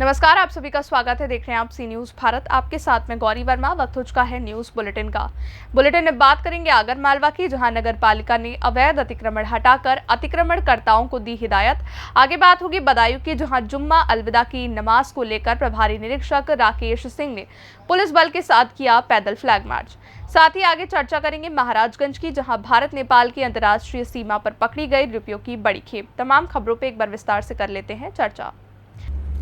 नमस्कार, आप सभी का स्वागत है। देख रहे हैं आप सी न्यूज भारत। आपके साथ में गौरी वर्मा। वक्त हो चुका है न्यूज बुलेटिन का। बुलेटिन में बात करेंगे आगर मालवा की, जहां नगर पालिका ने अवैध अतिक्रमण हटाकर अतिक्रमणकर्ताओं को दी हिदायत। आगे बात होगी बदायूं की, जहां जुम्मा अलविदा की नमाज को लेकर प्रभारी निरीक्षक राकेश सिंह ने पुलिस बल के साथ किया पैदल फ्लैग मार्च। साथ ही आगे चर्चा करेंगे महाराजगंज की, जहां भारत नेपाल की अंतर्राष्ट्रीय सीमा पर पकड़ी गई रुपयों की बड़ी खेप। तमाम खबरों पर एक बार विस्तार से कर लेते हैं चर्चा।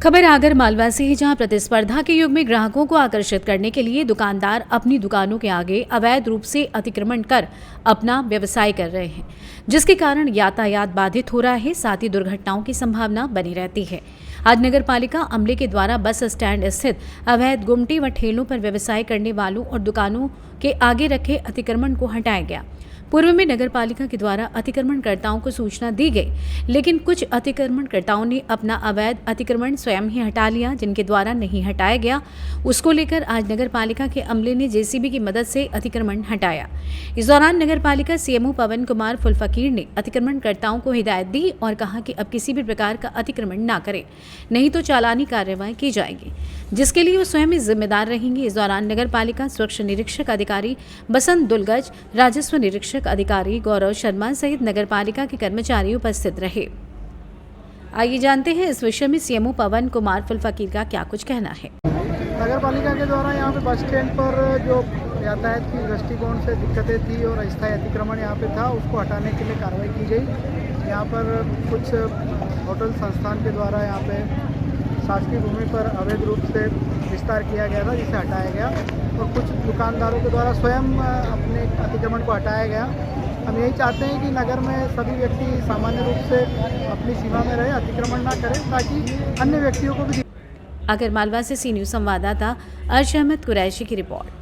खबर आगर मालवा से है, जहां प्रतिस्पर्धा के युग में ग्राहकों को आकर्षित करने के लिए दुकानदार अपनी दुकानों के आगे अवैध रूप से अतिक्रमण कर अपना व्यवसाय कर रहे हैं, जिसके कारण यातायात बाधित हो रहा है। साथ ही दुर्घटनाओं की संभावना बनी रहती है। आज नगर पालिका अमले के द्वारा बस स्टैंड स्थित अवैध गुमटी व ठेलों पर व्यवसाय करने वालों और दुकानों के आगे रखे अतिक्रमण को हटाया गया। पूर्व में नगर पालिका के द्वारा अतिक्रमणकर्ताओं को सूचना दी गई, लेकिन कुछ अतिक्रमणकर्ताओं ने अपना अवैध अतिक्रमण स्वयं ही हटा लिया, जिनके द्वारा नहीं हटाया गया। उसको लेकर आज नगर पालिका के अमले ने जेसीबी की मदद से अतिक्रमण हटाया। इस दौरान नगर पालिका सीएमओ पवन कुमार फुलफकीर ने अतिक्रमणकर्ताओं को हिदायत दी और कहा कि अब किसी भी प्रकार का अतिक्रमण न करें, नहीं तो चालानी कार्रवाई की जाएगी, जिसके लिए वो स्वयं ही जिम्मेदार रहेंगे। इस दौरान नगर पालिका सुरक्षा निरीक्षक अधिकारी बसंत दुलगज, राजस्व निरीक्षक अधिकारी गौरव शर्मा सहित नगर पालिका के कर्मचारी उपस्थित रहे। आइए जानते हैं इस विषय में सीएमओ पवन कुमार फुलफकीर का क्या कुछ कहना है। नगर पालिका के द्वारा यहाँ पे बस स्टैंड पर जो यातायात की दृष्टिकोण से दिक्कतें थी और अस्थायी अतिक्रमण यहाँ पे था, उसको हटाने के लिए कार्रवाई की गई। यहाँ पर कुछ होटल संस्थान के द्वारा यहाँ पे शासकीय भूमि पर अवैध रूप से विस्तार किया गया था, जिसे हटाया गया, और कुछ दुकानदारों के द्वारा स्वयं अपने अतिक्रमण को हटाया गया। हम यही चाहते हैं कि नगर में सभी व्यक्ति सामान्य रूप से अपनी सीमा में रहे, अतिक्रमण ना करें, ताकि अन्य व्यक्तियों को भी। आगर मालवा से सी न्यूज संवाददाता अर्श अहमद कुरैशी की रिपोर्ट।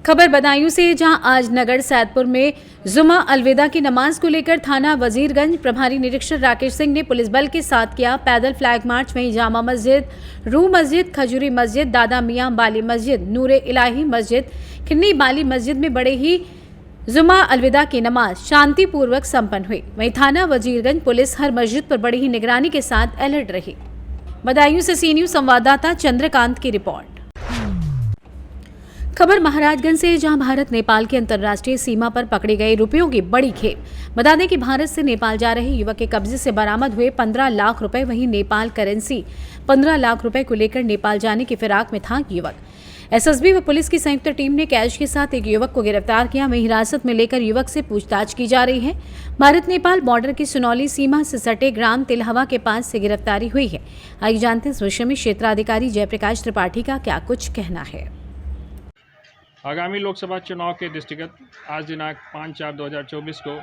खबर बदायूं से, जहां आज नगर सैदपुर में जुमा अलविदा की नमाज को लेकर थाना वजीरगंज प्रभारी निरीक्षक राकेश सिंह ने पुलिस बल के साथ किया पैदल फ्लैग मार्च। वहीं जामा मस्जिद, रू मस्जिद, खजूरी मस्जिद, दादा मियां बाली मस्जिद, नूरे इलाही मस्जिद, खिन्नी बाली मस्जिद में बड़े ही जुमा अलविदा की नमाज शांतिपूर्वक संपन्न हुई। वहीं थाना वजीरगंज पुलिस हर मस्जिद पर बड़ी ही निगरानी के साथ अलर्ट रही। बदायूं से सी न्यूज संवाददाता चंद्रकांत की रिपोर्ट। खबर महाराजगंज से, जहां भारत नेपाल की अंतर्राष्ट्रीय सीमा पर पकड़ी गई रुपयों की बड़ी खेप। बता दें कि भारत से नेपाल जा रहे युवक के कब्जे से बरामद हुए 15 लाख रुपए, वहीं नेपाल करेंसी 15 लाख रुपए को लेकर नेपाल जाने की फिराक में था युवक। एसएसबी व पुलिस की संयुक्त टीम ने कैश के साथ एक युवक को गिरफ्तार किया। वहीं हिरासत में लेकर युवक से पूछताछ की जा रही है। भारत नेपाल बॉर्डर की सुनौली सीमा से सटे ग्राम तिलहवा के पास से गिरफ्तारी हुई है। आइए जानते हैं इस विषय में क्षेत्राधिकारी जयप्रकाश त्रिपाठी का क्या कुछ कहना है। आगामी लोकसभा चुनाव के दृष्टिगत आज दिनांक 5/4/2024 को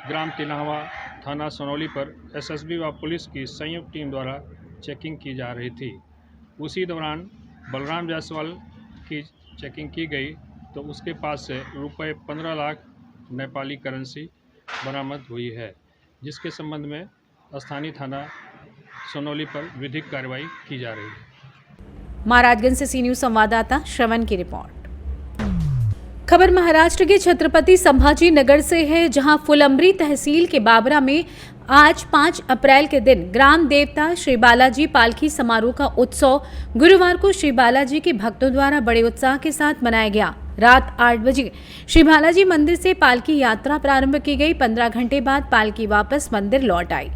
ग्राम तिलहवा थाना सोनौली पर एसएसबी व पुलिस की संयुक्त टीम द्वारा चेकिंग की जा रही थी। उसी दौरान बलराम जायसवाल की चेकिंग की गई तो उसके पास से रुपये 15 लाख नेपाली करेंसी बरामद हुई है, जिसके संबंध में स्थानीय थाना सोनौली पर विधिक कार्रवाई की जा रही है। महाराजगंज से सी न्यूज संवाददाता श्रवण की रिपोर्ट। खबर महाराष्ट्र के छत्रपति संभाजी नगर से है, जहां फुलंब्री तहसील के बाबरा में आज 5 अप्रैल के दिन ग्राम देवता श्री बालाजी पालकी समारोह का उत्सव गुरुवार को श्री बालाजी के भक्तों द्वारा बड़े उत्साह के साथ मनाया गया। रात 8 बजे श्री बालाजी मंदिर से पालकी यात्रा प्रारंभ की गई। 15 घंटे बाद पालकी वापस मंदिर लौट आई।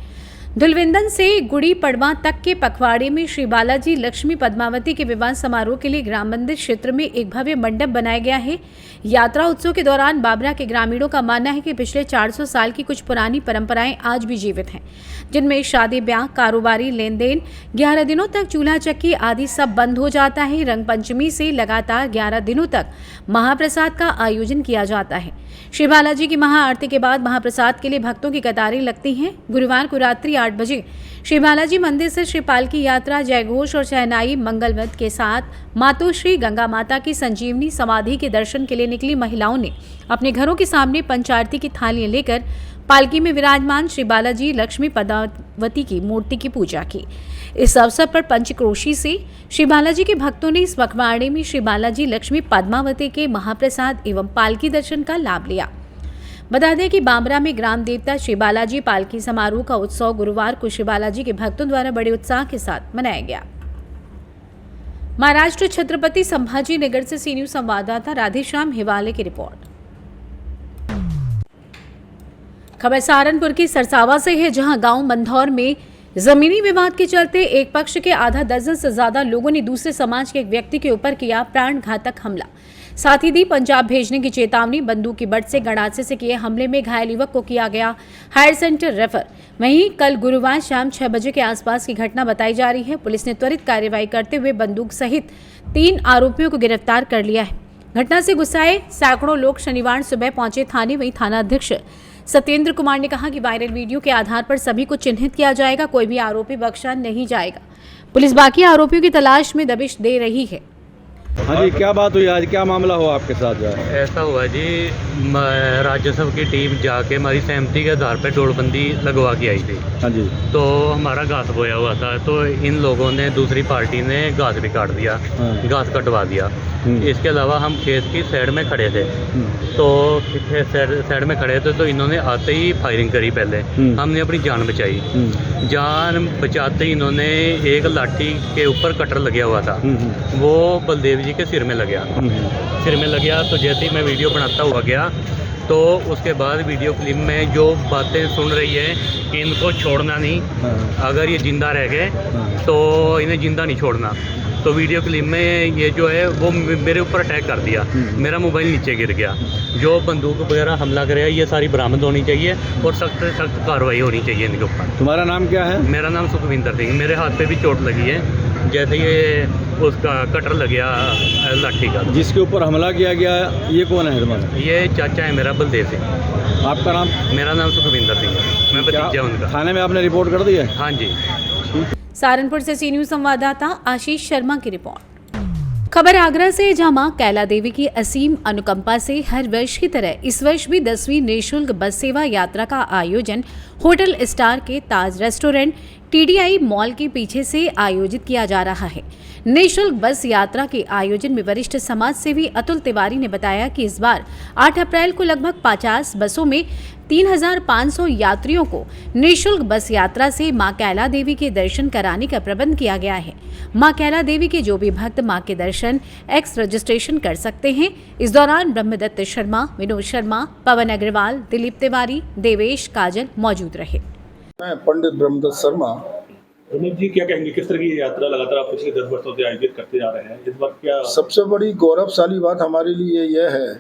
धुलविंदन से गुड़ी पड़वा तक के पखवाड़े में श्री बालाजी लक्ष्मी पद्मावती के विवाह समारोह के लिए ग्राम मंदिर क्षेत्र में एक भव्य मंडप बनाया गया है। यात्रा उत्सव के दौरान बाबरा के ग्रामीणों का मानना है कि पिछले 400 साल की कुछ पुरानी परंपराएं आज भी जीवित हैं, जिनमें शादी ब्याह, कारोबारी लेन देन, 11 दिनों तक चूल्हा चक्की आदि सब बंद हो जाता है। रंग पंचमी से लगातार 11 दिनों तक महाप्रसाद का आयोजन किया जाता है। श्री बालाजी की महाआरती के बाद महाप्रसाद के लिए भक्तों की कतारें लगती हैं। गुरुवार को रात्रि 8 बजे श्री बालाजी मंदिर से श्री पालकी यात्रा जयघोष और शहनाई मंगलवत के साथ मातोश्री गंगा माता की संजीवनी समाधि के दर्शन के लिए निकली महिलाओं ने अपने घरों के सामने पंचारती की थालियां लेकर पालकी में विराजमान श्री बालाजी लक्ष्मी पद्मावती की मूर्ति की पूजा की। इस अवसर पर पंचक्रोशी से श्री बालाजी के भक्तों ने इस पखवाड़े में श्री बालाजी लक्ष्मी पद्मावती के महाप्रसाद एवं पालकी दर्शन का लाभ लिया। बता दें कि बाबरा में ग्राम देवता श्री बालाजी पालकी समारोह का उत्सव गुरुवार को श्री बालाजी के भक्तों द्वारा बड़े उत्साह के साथ मनाया गया। महाराष्ट्र छत्रपति संभाजी नगर से सी न्यूज संवाददाता राधेश्याम हिवाले की रिपोर्ट। खबर सहारनपुर की सरसावा से है, जहां गांव मंधौर में जमीनी विवाद के चलते एक पक्ष के आधा दर्जन से ज्यादा लोगों ने दूसरे समाज के एक व्यक्ति के ऊपर किया प्राण घातक हमला। साथ ही दी पंजाब भेजने की चेतावनी। बंदूक की बट से गड़ासे से किए हमले में घायल युवक को किया गया हायर सेंटर रेफर। वहीं कल गुरुवार शाम 6 बजे के आसपास की घटना बताई जा रही है। पुलिस ने त्वरित कार्रवाई करते हुए बंदूक सहित 3 आरोपियों को गिरफ्तार कर लिया है। घटना से गुस्साए सैकड़ों लोग शनिवार सुबह पहुंचे थाने। वहीं थाना अध्यक्ष सत्येंद्र कुमार ने कहा कि वायरल वीडियो के आधार पर सभी को चिन्हित किया जाएगा, कोई भी आरोपी बख्शा नहीं जाएगा। पुलिस बाकी आरोपियों की तलाश में दबिश दे रही है। हाँ जी, क्या बात हुई आज, क्या मामला हुआ आपके साथ जो है? ऐसा हुआ जी, राजस्व की टीम जाके हमारी सहमति के आधार पर डोरबंदी लगवा के आई थी। हाँ जी। तो हमारा घास बोया हुआ था, तो इन लोगों ने, दूसरी पार्टी ने घास भी काट दिया, घास कटवा दिया। इसके अलावा हम खेत की साइड में खड़े थे, तो साइड में खड़े थे तो इन्होंने आते ही फायरिंग करी। पहले हमने अपनी जान बचाई। जान बचाते ही इन्होंने एक लाठी के ऊपर कटर लगा हुआ था, वो बलदेव जी के सिर में लग गया। तो जैसे ही मैं वीडियो बनाता हुआ गया, तो उसके बाद वीडियो क्लिप में जो बातें सुन रही है कि इनको छोड़ना नहीं, अगर ये जिंदा रह गए तो इन्हें जिंदा नहीं छोड़ना। तो वीडियो क्लिप में ये जो है वो मेरे ऊपर अटैक कर दिया, मेरा मोबाइल नीचे गिर गया। जो बंदूक वगैरह हमला करेगा ये सारी बरामद होनी चाहिए और सख्त से सख्त कार्रवाई होनी चाहिए इनके ऊपर। तुम्हारा नाम क्या है? मेरा नाम सुखविंदर सिंह। मेरे हाथ पे भी चोट लगी है, जैसे ये उसका कटर लग गया लाठी का। जिसके ऊपर हमला किया गया ये कौन है तुम्हारा? ये चाचा है मेरा, बलदेव सिंह। आपका नाम? मेरा नाम सुखविंदर सिंह है, मैं भतीजा उनका। थाने में आपने रिपोर्ट कर दी है? हाँ जी। सहारनपुर से सी न्यूज संवाददाता आशीष शर्मा की रिपोर्ट। खबर आगरा से, जहां मां कैला देवी की असीम अनुकंपा से हर वर्ष की तरह इस वर्ष भी 10वीं निःशुल्क बस सेवा यात्रा का आयोजन होटल स्टार के ताज रेस्टोरेंट TDI मॉल के पीछे से आयोजित किया जा रहा है। निःशुल्क बस यात्रा के आयोजन में वरिष्ठ समाज सेवी अतुल तिवारी ने बताया कि इस बार 8 अप्रैल को लगभग 50 बसों में 3500 यात्रियों को निःशुल्क बस यात्रा से मां कैला देवी के दर्शन कराने का प्रबंध किया गया है। मां कैला देवी के जो भी भक्त मां के दर्शन एक्स रजिस्ट्रेशन कर सकते हैं। इस दौरान ब्रह्मदत्त शर्मा, विनोद शर्मा, पवन अग्रवाल, दिलीप तिवारी, देवेश काजल मौजूद रहे। मैं पंडित ब्रह्मदत्त शर्मा। विनोद जी, क्या कहेंगे, किस तरह की यात्रा लगातार आप पिछले 10 वर्षों से आयोजित करते जा रहे हैं, इस बार क्या? सबसे बड़ी गौरवशाली बात हमारे लिए यह है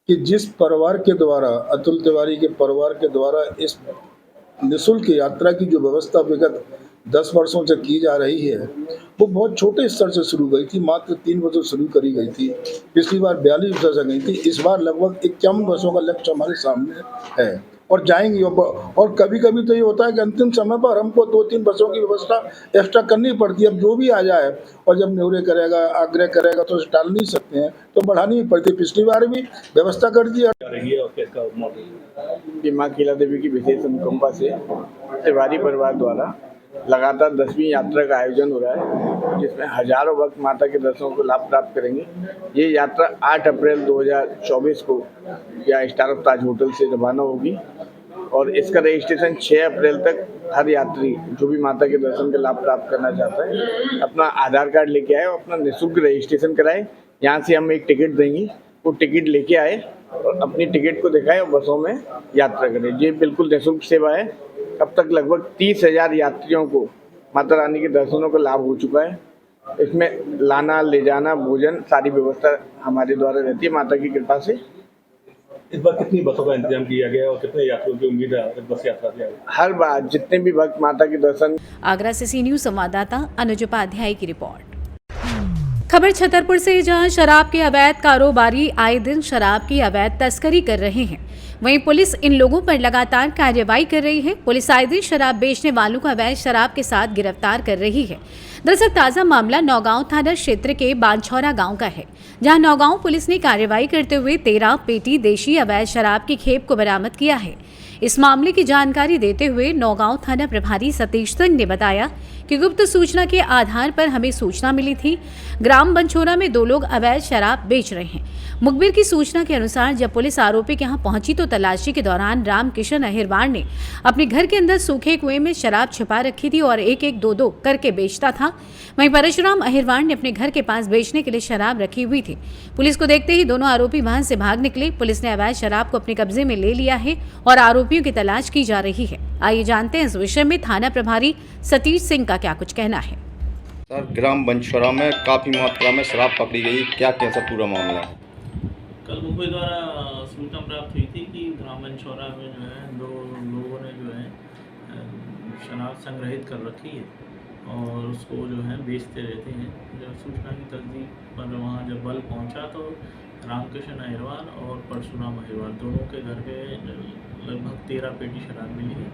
कि जिस परिवार के द्वारा, अतुल तिवारी के परिवार के द्वारा इस निःशुल्क यात्रा की जो व्यवस्था विगत 10 वर्षों से की जा रही है, वो बहुत छोटे स्तर से शुरू गई थी। मात्र 3 बसों शुरू करी गई थी। पिछली बार 42 बसों से गई थी। इस बार लगभग 51 बसों का लक्ष्य हमारे सामने है और जाएंगी। और कभी कभी तो ये होता है कि अंतिम समय पर हमको 2-3 बसों की व्यवस्था एक्स्ट्रा करनी पड़ती है। अब जो भी आ जाए, और जब न्योरे करेगा, आग्रह करेगा तो टाल नहीं सकते हैं, तो बढ़ानी ही पड़ती है। पिछली बार भी व्यवस्था कर दी है। मां कैला देवी की विशेष अनुकंपा से तिवारी परिवार द्वारा लगातार 10वीं यात्रा का आयोजन हो रहा है, जिसमें हजारों भक्त माता के दर्शनों को लाभ प्राप्त करेंगे। ये यात्रा 8 अप्रैल 2024 को यहाँ स्टार ऑफ ताज होटल से रवाना होगी और इसका रजिस्ट्रेशन 6 अप्रैल तक हर यात्री जो भी माता के दर्शन का लाभ प्राप्त करना चाहता है अपना आधार कार्ड लेके आए और अपना निःशुल्क रजिस्ट्रेशन कराए। यहाँ से हम एक टिकट देंगे, वो टिकट लेके आए और अपनी टिकट को दिखाए और बसों में यात्रा करें। ये बिल्कुल निःशुल्क सेवा है। अब तक लगभग 30,000 यात्रियों को माता रानी के दर्शनों का लाभ हो चुका है। इसमें लाना, ले जाना, भोजन, सारी व्यवस्था हमारे द्वारा रहती है माता की कृपा से। इस बार कितनी बसों का इंतजाम किया गया और कितने यात्रियों की उम्मीद है इस बस यात्रा से? हर बार जितने भी भक्त माता के दर्शन। आगरा से सी न्यूज संवाददाता अनुज उपाध्याय की रिपोर्ट। खबर छतरपुर से, जहां शराब के अवैध कारोबारी आए दिन शराब की अवैध तस्करी कर रहे हैं, वहीं पुलिस इन लोगों पर लगातार कार्रवाई कर रही है। पुलिस आए दिन शराब बेचने वालों को अवैध शराब के साथ गिरफ्तार कर रही है। दरअसल ताजा मामला नौगांव थाना क्षेत्र के बांछौरा गांव का है, जहां नौगांव पुलिस ने कार्रवाई करते हुए 13 पेटी देशी अवैध शराब की खेप को बरामद किया है। इस मामले की जानकारी देते हुए नौगांव थाना प्रभारी सतीश सिंह ने बताया कि गुप्त सूचना के आधार पर हमें सूचना मिली थी, ग्राम बनछोरा में 2 लोग अवैध शराब बेच रहे हैं। मुखबिर की सूचना के अनुसार जब पुलिस आरोपी के यहां पहुंची तो तलाशी के दौरान रामकिशन अहिरवार ने अपने घर के अंदर सूखे कुएं में शराब छिपा रखी थी और 1-1, 2-2 करके बेचता था। वहीं परशुराम अहिरवार ने अपने घर के पास बेचने के लिए शराब रखी हुई थी। पुलिस को देखते ही दोनों आरोपी वहां से भाग निकले। पुलिस ने अवैध शराब को अपने कब्जे में ले लिया है और आरोपियों की तलाश की जा रही है। आइए जानते हैं इस विषय में थाना प्रभारी सतीश सिंह का क्या कुछ कहना है। सर, ग्राम बनछोरा में काफ़ी मात्रा में शराब पकड़ी गई, क्या कैसा पूरा मामला? कल मुंबई द्वारा सूचना प्राप्त हुई थी कि ग्राम बनछोरा में जो है 2 लोगों ने जो है शराब संग्रहित कर रखी है और उसको जो है बेचते रहते हैं। जब सूचना की तस्दीक पर वहाँ जब बल पहुँचा तो रामकिशन अहिरवार और परशुराम अहिरवार दोनों के घर पे लगभग 13 पेटी शराब मिली है,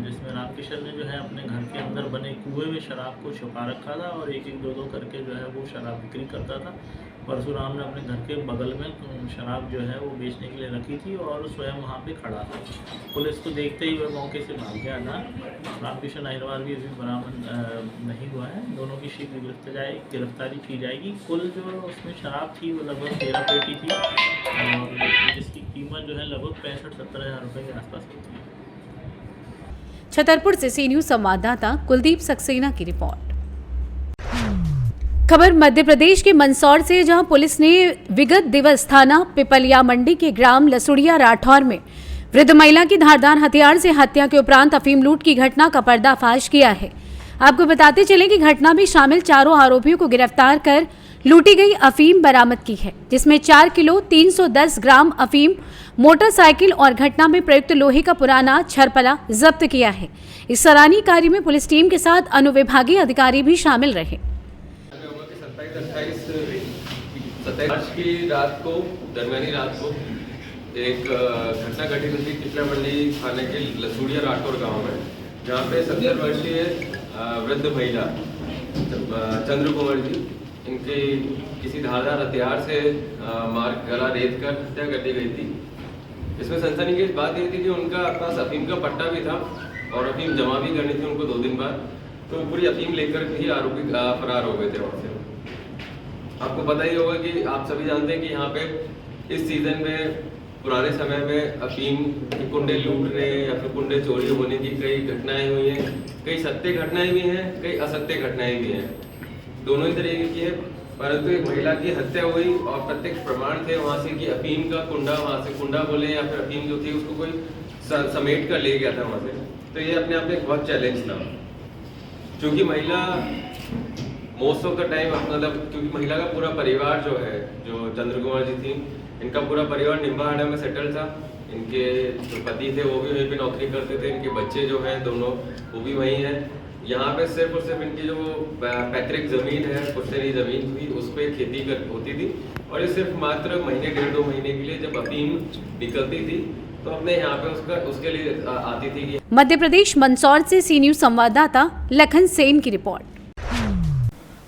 जिसमें रामकिशन ने जो है अपने घर के अंदर बने कुएं में शराब को छुपा रखा था और 1-1, 2-2 करके जो है वो शराब बिक्री करता था। परशुराम ने अपने घर के बगल में शराब जो है वो बेचने के लिए रखी थी और स्वयं वहाँ पे खड़ा था। पुलिस को देखते ही वह मौके से भाग गया था। रामकिशन अहिरवार भी अभी बरामद नहीं हुआ है। दोनों की शीघ्र गिरफ्तारी की जाएगी। कुल जो उसमें शराब थी वो लगभग 13 पेटी थी और जिसकी कीमत जो है लगभग 65-70 हज़ार रुपये के आसपास होती है। छतरपुर से सी न्यूज संवाददाता कुलदीप सक्सेना की रिपोर्ट। खबर मध्य प्रदेश के मंदसौर से, जहां पुलिस ने विगत दिवस थाना पिपलिया मंडी के ग्राम लसुड़िया राठौर में वृद्ध महिला की धारदार हथियार से हत्या के उपरांत अफीम लूट की घटना का पर्दाफाश किया है। आपको बताते चले कि घटना में शामिल 4 आरोपियों को गिरफ्तार कर लूटी गई अफीम बरामद की है, जिसमें 4 किलो 310 ग्राम अफीम, मोटरसाइकिल और घटना में प्रयुक्त लोहे का पुराना छरपला जब्त किया है। इस सराहनीय कार्य में पुलिस टीम के साथ अनुविभागीय अधिकारी भी शामिल रहे। 27 की रात को, दरमियानी रात को एक घटना घटित हुई पिपलिया मंडी थाने के लसुड़िया राठौर गांव में, जहां पे 70 वर्षीय वृद्ध महिला चंद्र कुमार जी, इनकी किसी धारदार हथियार से मार गला रेत कर हत्या कर दी गई थी। इसमें सनसनी की बात ये थी कि उनका पास अफीम का पट्टा भी था और अफीम जमा भी करनी थी उनको 2 दिन बाद, तो पूरी अफीम लेकर ही आरोपी फरार हो गए थे वहाँ से। आपको पता ही होगा कि आप सभी जानते हैं कि यहाँ पे इस सीज़न में पुराने समय में अफीम के कुंडे लूटने या फिर कुंडे चोरी होने की कई घटनाएं हुई हैं। कई सत्य घटनाएं भी हैं, कई असत्य घटनाएं भी हैं, दोनों ही तरीके की है। परंतु एक महिला की हत्या हुई और प्रत्यक्ष प्रमाण थे वहाँ से कि अफीम का कुंडा, वहाँ से कुंडा बोले या फिर अफीम जो थी उसको कोई समेट कर ले गया था वहाँ से। तो ये अपने आप में एक बहुत चैलेंज था, क्योंकि महिला मोस्ट ऑफ द टाइम मतलब, क्योंकि महिला का पूरा परिवार जो है, जो चंद्र कुमार जी थी, इनका पूरा परिवार निम्बाहाड़ा में सेटल था। इनके जो पति थे वो भी वहीं पे नौकरी करते थे, इनके बच्चे जो हैं दोनों वो भी वहीं हैं। यहाँ पे सिर्फ और सिर्फ इनकी जो पैतृक ज़मीन है, पुश्तैनी ज़मीन थी, उस पर खेती होती थी और ये सिर्फ मात्र महीने 1.5-2 महीने के लिए जब अफीम निकलती थी तो अपने यहाँ पे उसके लिए आती थी। मध्य प्रदेश मंदसौर से सी न्यूज संवाददाता लखन सेन की रिपोर्ट।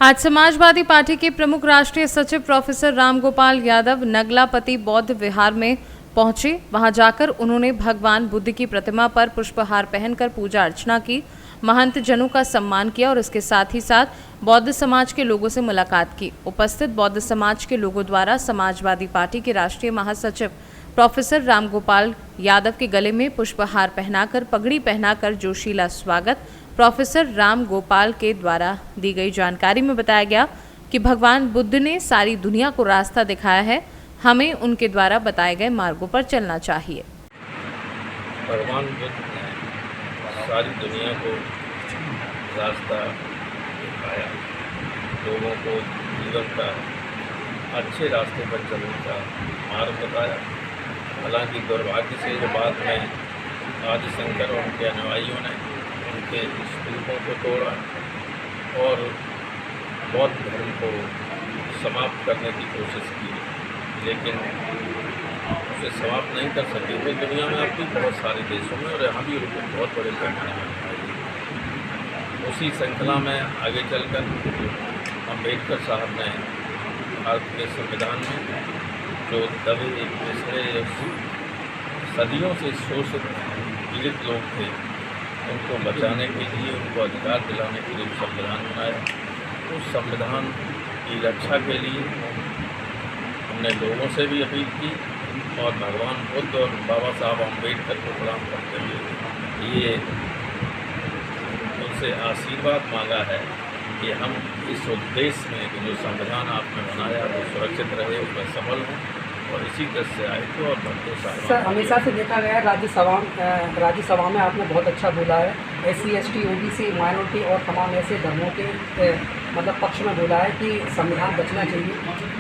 आज समाजवादी पार्टी के प्रमुख राष्ट्रीय सचिव प्रोफेसर रामगोपाल यादव नगलापति बौद्ध विहार में पहुंचे। वहां जाकर उन्होंने भगवान बुद्ध की प्रतिमा पर पुष्पहार पहनकर पूजा अर्चना की, महंत जनों का सम्मान किया और इसके साथ ही साथ बौद्ध समाज के लोगों से मुलाकात की। उपस्थित बौद्ध समाज के लोगों द्वारा समाजवादी पार्टी के राष्ट्रीय महासचिव प्रोफेसर रामगोपाल यादव के गले में पुष्पहार पहनाकर, पगड़ी पहनाकर जोशीला स्वागत। प्रोफेसर राम गोपाल के द्वारा दी गई जानकारी में बताया गया कि भगवान बुद्ध ने सारी दुनिया को रास्ता दिखाया है, हमें उनके द्वारा बताए गए मार्गों पर चलना चाहिए। भगवान बुद्ध ने सारी दुनिया को रास्ता दिखाया, लोगों को जीवन का अच्छे रास्ते पर चलने का मार्ग बताया। हालांकि दुर्भाग्य से जो बाद में आदिशंकर और उनके अनुयायियों ने उनके स्तूपों को तोड़ा और बौद्ध धर्म को समाप्त करने की कोशिश की, लेकिन उसे समाप्त नहीं कर सके। वो दुनिया में अब भी बहुत सारे देशों में और यहाँ भी उनको बहुत बड़े पैमाने में दिखाई। उसी श्रृंखला में आगे चलकर अम्बेडकर साहब ने भारत के संविधान में जो दबे एक पिछड़े सदियों से शोषित पीड़ित लोग थे, उनको बचाने के लिए, उनको अधिकार दिलाने के लिए संविधान बनाया। उस संविधान की रक्षा के लिए हमने लोगों से भी अपील की और भगवान बुद्ध और बाबा साहब अम्बेडकर को प्रणाम करते हुए ये उनसे आशीर्वाद मांगा है कि हम इस उद्देश्य में कि जो संविधान आपने बनाया वो सुरक्षित रहे, उसमें सफल हों और इसी तरह से आए थे और भक्तों साहब। सर, हमेशा से देखा गया है राज्यसभा में आपने बहुत अच्छा बोला है, SC ST OBC माइनॉरिटी और तमाम ऐसे धर्मों के मतलब पक्ष में बोला है कि संविधान बचना चाहिए।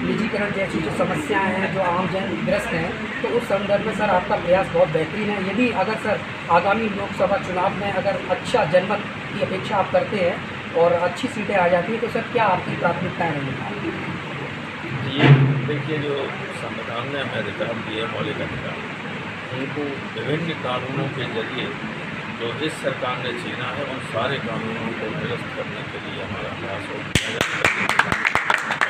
निजीकरण जैसी जो समस्याएं हैं जो आम जन ग्रस्त हैं, तो उस संदर्भ में सर आपका प्रयास बहुत बेहतरीन है। यदि अगर सर आगामी लोकसभा चुनाव में अगर अच्छा जनमत की अपेक्षा आप करते हैं और अच्छी सीटें आ जाती हैं, तो सर क्या आपकी प्राथमिकताएं रहेंगी? ये देखिए, जो संविधान ने हमें अधिकार दिए, मौलिक अधिकार, उनको विभिन्न कानूनों के जरिए जो इस सरकार ने छीना है, उन सारे कानूनों को निरस्त करने के लिए हमारा प्रयास होगा।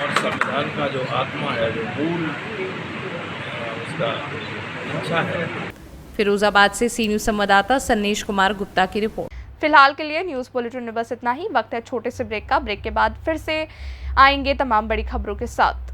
और संविधान का जो आत्मा है, जो मूल उसका इच्छा है। फिरोजाबाद से सी न्यूज़ संवाददाता सन्नेश कुमार गुप्ता की रिपोर्ट। फिलहाल के लिए न्यूज़ बुलेटिन में बस इतना ही। वक्त है छोटे से ब्रेक का। ब्रेक के बाद फिर से आएंगे तमाम बड़ी खबरों के साथ।